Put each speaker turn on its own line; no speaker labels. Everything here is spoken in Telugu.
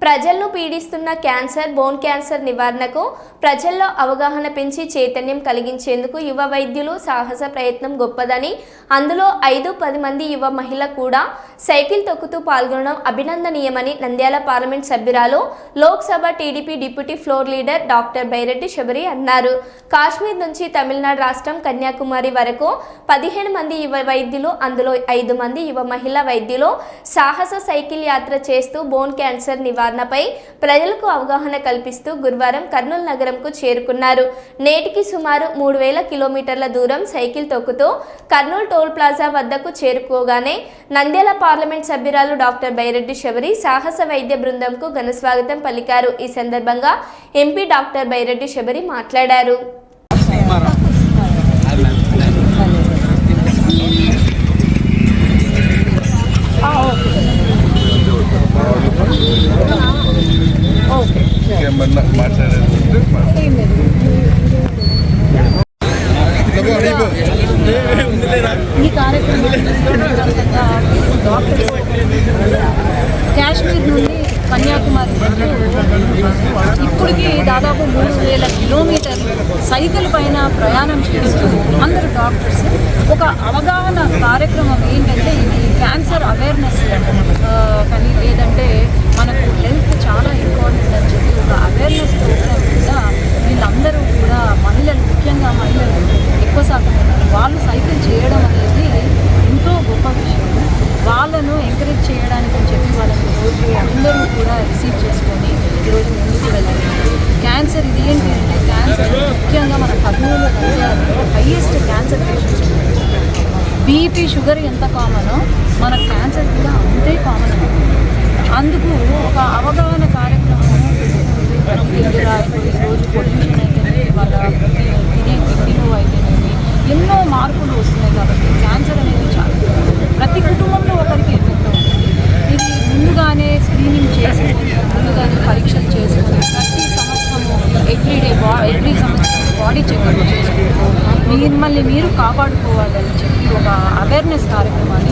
ప్రజలను పీడిస్తున్న క్యాన్సర్, బోన్ క్యాన్సర్ నివారణకు ప్రజల్లో అవగాహన పెంచి చైతన్యం కలిగించేందుకు యువ వైద్యులు సాహస ప్రయత్నం గొప్పదని, అందులో 5-10 మంది యువ మహిళ కూడా సైకిల్ తొక్కుతూ పాల్గొనడం అభినందనీయమని నంద్యాల పార్లమెంట్ సభ్యురాలు, Lok Sabha TDP deputy floor leader doctor Byreddy Shabari అన్నారు. కాశ్మీర్ నుంచి తమిళనాడు రాష్ట్రం కన్యాకుమారి వరకు 15 మంది యువ వైద్యులు, అందులో 5 మంది యువ మహిళా వైద్యులు సాహస సైకిల్ యాత్ర చేస్తూ బోన్ క్యాన్సర్ నివారణపై ప్రజలకు అవగాహన కల్పిస్తూ గురువారం కర్నూలు నగరంకు చేరుకున్నారు. నేటికి సుమారు 3000 కిలోమీటర్ల దూరం సైకిల్ తొక్కుతూ కర్నూలు టోల్ ప్లాజా వద్దకు చేరుకోగానే నంద్యాల పార్లమెంట్ సభ్యురాలు డాక్టర్ బైరెడ్డి శబరి సాహస వైద్య బృందంకు ఘన స్వాగతం పలికారు. ఈ సందర్భంగా ఎంపీ డాక్టర్ బైరెడ్డి శబరి మాట్లాడారు.
ఈ కార్యక్రమం కాశ్మీర్ నుండి కన్యాకుమారి ఇప్పటికి దాదాపు 3000 కిలోమీటర్లు సైకిల్ పైన ప్రయాణం చేస్తూ అందరు డాక్టర్స్ ఒక అవగాహన కార్యక్రమం ఏంటంటే ఇది క్యాన్సర్ అవేర్నెస్ కానీ లేదంటే మనకు హెల్త్ చాలా ఇంపార్టెంట్ అని చెప్పి ఒక అవేర్నెస్ ప్రోగ్రామ్ కూడా వీళ్ళందరూ కూడా మహిళలు, ముఖ్యంగా మహిళలు ఎక్కువ శాతం ఉన్నారు. వాళ్ళు సైకిల్ చేయడం అనేది ఎంతో గొప్ప విషయం. వాళ్ళను ఎంకరేజ్ చేయడానికి అని చెప్పి వాళ్ళని రోజు అందరూ కూడా రిసీవ్ చేసుకొని ఈరోజు ముందుకు వెళ్ళాలి. క్యాన్సర్ ఇది ఏంటి అంటే క్యాన్సర్ ముఖ్యంగా మన Kurnool highest cancer patients. BP, sugar ఎంత కామనో మన క్యాన్సర్ కూడా అంతే కామన్. అందుకు ఒక అవగాహన కార్యక్రమం రోజు పొల్యూషన్ అయితేనేమి, వాళ్ళ తినే తిండిలో అయితేనేమి ఎన్నో మార్పులు వస్తున్నాయి. కాబట్టి క్యాన్సర్ అనేది చాలా ప్రతి కుటుంబంలో ఒకరికి ఎఫెక్ట్ అవుతుంది. ఇది ముందుగానే స్క్రీనింగ్ చేసుకొని, ముందుగానే పరీక్షలు చేసుకొని ప్రతి సంవత్సరము ఎవ్రీ సంవత్సరం బాడీ చెకప్ చేసుకుంటూ మిమ్మల్ని మీరు కాపాడుకోవాలని చెప్పి ఒక అవేర్నెస్ కార్యక్రమాన్ని